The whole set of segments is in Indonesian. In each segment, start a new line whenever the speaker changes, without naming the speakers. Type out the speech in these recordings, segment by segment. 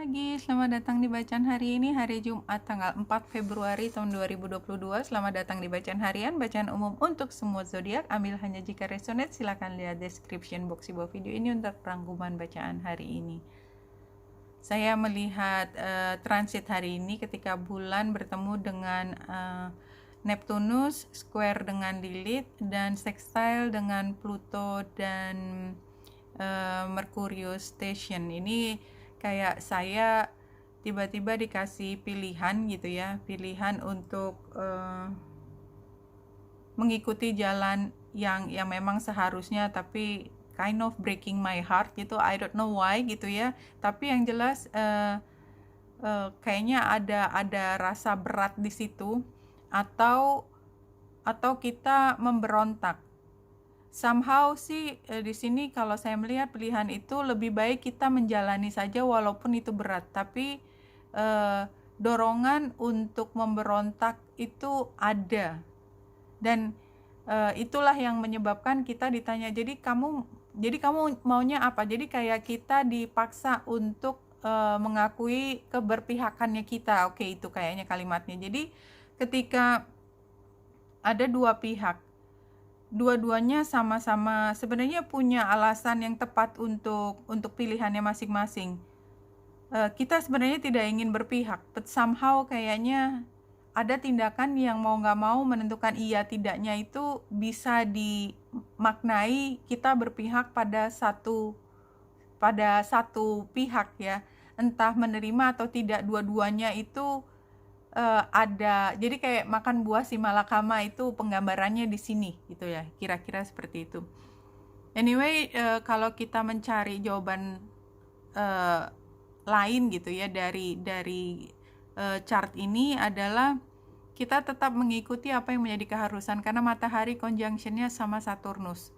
pagi, selamat datang di bacaan hari ini, hari Jumat tanggal 4 Februari tahun 2022. Selamat datang di bacaan harian, bacaan umum untuk semua zodiak. Ambil hanya jika resonate, silakan lihat description box di bawah video ini untuk rangkuman bacaan hari ini. Saya melihat transit hari ini ketika bulan bertemu dengan Neptunus, square dengan Lilith, dan sextile dengan Pluto dan Merkurius station. Ini kayak saya tiba-tiba dikasih pilihan gitu ya, pilihan untuk mengikuti jalan yang memang seharusnya, tapi kind of breaking my heart gitu. I don't know why gitu ya, tapi yang jelas kayaknya ada rasa berat di situ, atau kita memberontak. Somehow sih di sini kalau saya melihat pilihan itu lebih baik kita menjalani saja walaupun itu berat, tapi dorongan untuk memberontak itu ada, dan itulah yang menyebabkan kita ditanya, jadi kamu maunya apa? Jadi kayak kita dipaksa untuk mengakui keberpihakannya kita. Oke, itu kayaknya kalimatnya. Jadi ketika ada dua pihak, dua-duanya sama-sama sebenarnya punya alasan yang tepat untuk pilihannya masing-masing. Kita sebenarnya tidak ingin berpihak, but somehow kayaknya ada tindakan yang mau nggak mau menentukan iya tidaknya itu bisa dimaknai kita berpihak pada satu pihak ya, entah menerima atau tidak, dua-duanya itu ada. Jadi kayak makan buah si malakama itu penggambarannya di sini gitu ya, kira-kira seperti itu. Anyway, kalau kita mencari jawaban lain gitu ya dari chart ini, adalah kita tetap mengikuti apa yang menjadi keharusan, karena matahari conjunctionnya sama Saturnus.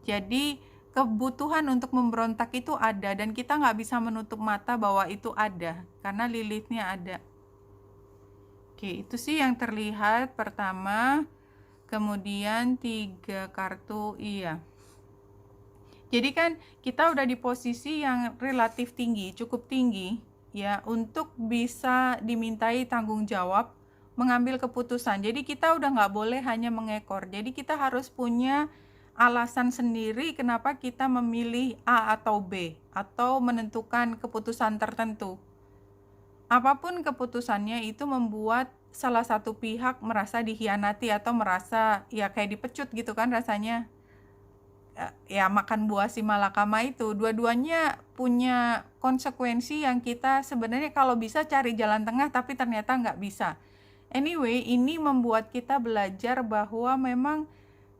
Jadi kebutuhan untuk memberontak itu ada, dan kita nggak bisa menutup mata bahwa itu ada karena Lilithnya ada. Oke, itu sih yang terlihat pertama. Kemudian 3 kartu, iya. Jadi kan kita udah di posisi yang relatif tinggi, cukup tinggi ya, untuk bisa dimintai tanggung jawab, mengambil keputusan. Jadi kita udah nggak boleh hanya mengekor. Jadi kita harus punya alasan sendiri kenapa kita memilih A atau B, atau menentukan keputusan tertentu. Apapun keputusannya itu membuat salah satu pihak merasa dikhianati atau merasa ya kayak dipecut gitu kan rasanya. Ya makan buah si malakama itu, dua-duanya punya konsekuensi yang kita sebenarnya kalau bisa cari jalan tengah, tapi ternyata nggak bisa. Anyway, ini membuat kita belajar bahwa memang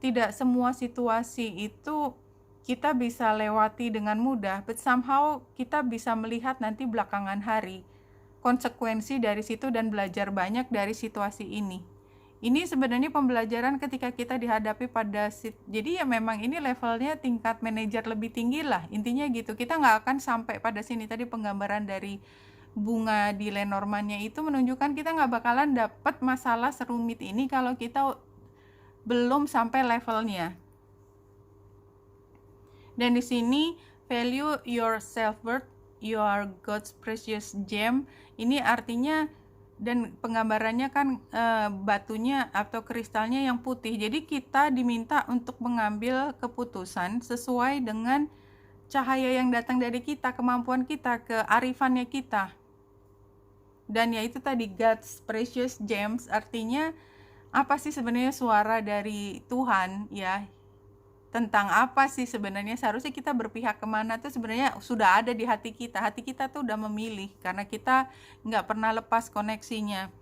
tidak semua situasi itu kita bisa lewati dengan mudah, but somehow kita bisa melihat nanti belakangan hari konsekuensi dari situ dan belajar banyak dari situasi ini. Ini sebenarnya pembelajaran ketika kita dihadapi pada jadi ya memang ini levelnya tingkat manajer lebih tinggi lah, intinya gitu. Kita nggak akan sampai pada sini. Tadi penggambaran dari bunga di Lenormandnya itu menunjukkan kita nggak bakalan dapat masalah serumit ini kalau kita belum sampai levelnya. Dan di sini value your self-worth, your God's precious gem. Ini artinya, dan penggambarannya kan batunya atau kristalnya yang putih. Jadi kita diminta untuk mengambil keputusan sesuai dengan cahaya yang datang dari kita, kemampuan kita, kearifannya kita. Dan ya itu tadi God's precious gems, artinya apa sih sebenarnya suara dari Tuhan ya, tentang apa sih sebenarnya seharusnya kita berpihak kemana tuh sebenarnya sudah ada di hati kita. Hati kita tuh udah memilih karena kita nggak pernah lepas koneksinya.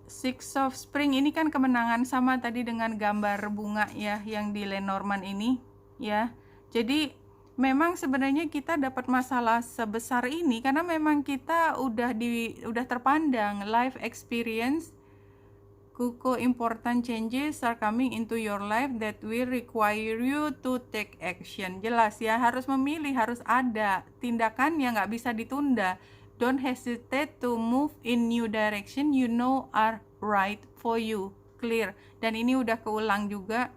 Six of Spring ini kan kemenangan, sama tadi dengan gambar bunga ya yang di Lenormand ini ya. Jadi memang sebenarnya kita dapat masalah sebesar ini karena memang kita udah terpandang life experience. Kuko important changes are coming into your life that will require you to take action. Jelas ya, harus memilih, harus ada tindakan yang nggak bisa ditunda. Don't hesitate to move in new direction you know are right for you. Clear. Dan ini udah keulang juga.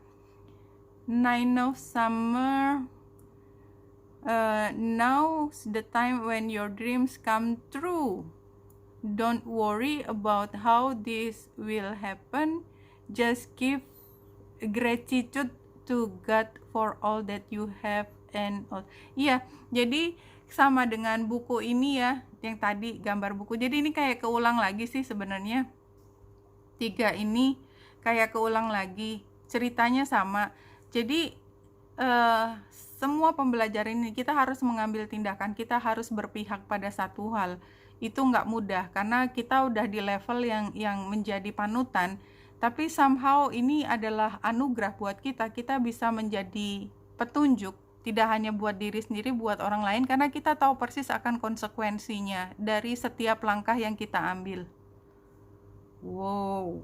Nine of Summer. Now's the time when your dreams come true. Don't worry about how this will happen. Just give gratitude to God for all that you have and all. Iya, jadi sama dengan buku ini ya, yang tadi gambar buku. Jadi ini kayak keulang lagi sih sebenarnya. 3 ini kayak keulang lagi. Ceritanya sama. Jadi semua pembelajaran ini kita harus mengambil tindakan, kita harus berpihak pada satu hal. Itu nggak mudah karena kita udah di level yang menjadi panutan, tapi somehow ini adalah anugerah buat kita. Kita bisa menjadi petunjuk, tidak hanya buat diri sendiri, buat orang lain, karena kita tahu persis akan konsekuensinya dari setiap langkah yang kita ambil. Wow,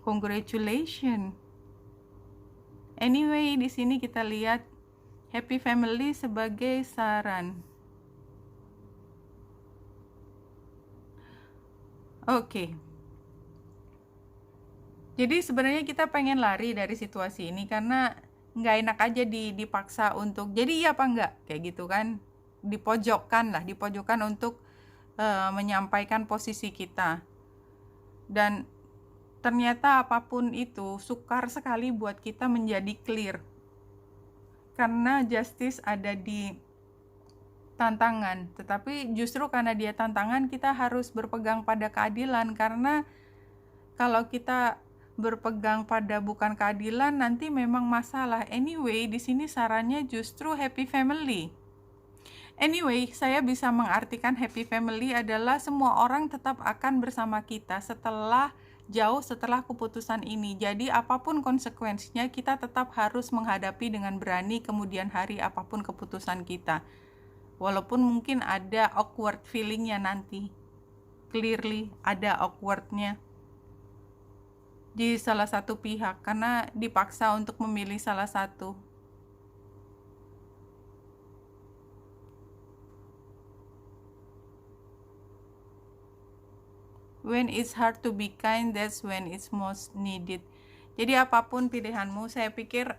congratulations. Anyway, di sini kita lihat happy family sebagai saran. Oke. Jadi sebenarnya kita pengen lari dari situasi ini karena nggak enak aja dipaksa untuk jadi iya apa enggak kayak gitu kan, dipojokkan untuk menyampaikan posisi kita. Dan ternyata apapun itu sukar sekali buat kita menjadi clear, karena justice ada di tantangan. Tetapi justru karena dia tantangan, kita harus berpegang pada keadilan, karena kalau kita berpegang pada bukan keadilan, nanti memang masalah. Anyway, di sini sarannya justru happy family. Anyway, saya bisa mengartikan happy family adalah semua orang tetap akan bersama kita jauh setelah keputusan ini. Jadi apapun konsekuensinya, kita tetap harus menghadapi dengan berani kemudian hari apapun keputusan kita. Walaupun mungkin ada awkward feelingnya nanti. Clearly ada awkwardnya di salah satu pihak karena dipaksa untuk memilih salah satu. When it's hard to be kind, that's when it's most needed. Jadi apapun pilihanmu, saya pikir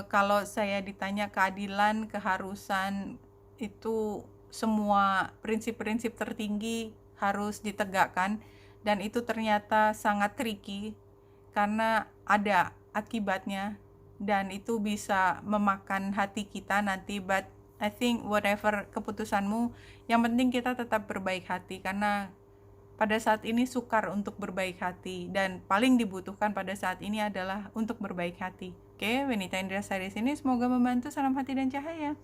kalau saya ditanya keadilan, keharusan, itu semua prinsip-prinsip tertinggi harus ditegakkan, dan itu ternyata sangat tricky karena ada akibatnya dan itu bisa memakan hati kita nanti. But I think whatever keputusanmu, yang penting kita tetap berbaik hati, karena pada saat ini sukar untuk berbaik hati dan paling dibutuhkan pada saat ini adalah untuk berbaik hati. Oke, Wenita Indra Sari sini, semoga membantu. Salam hati dan cahaya.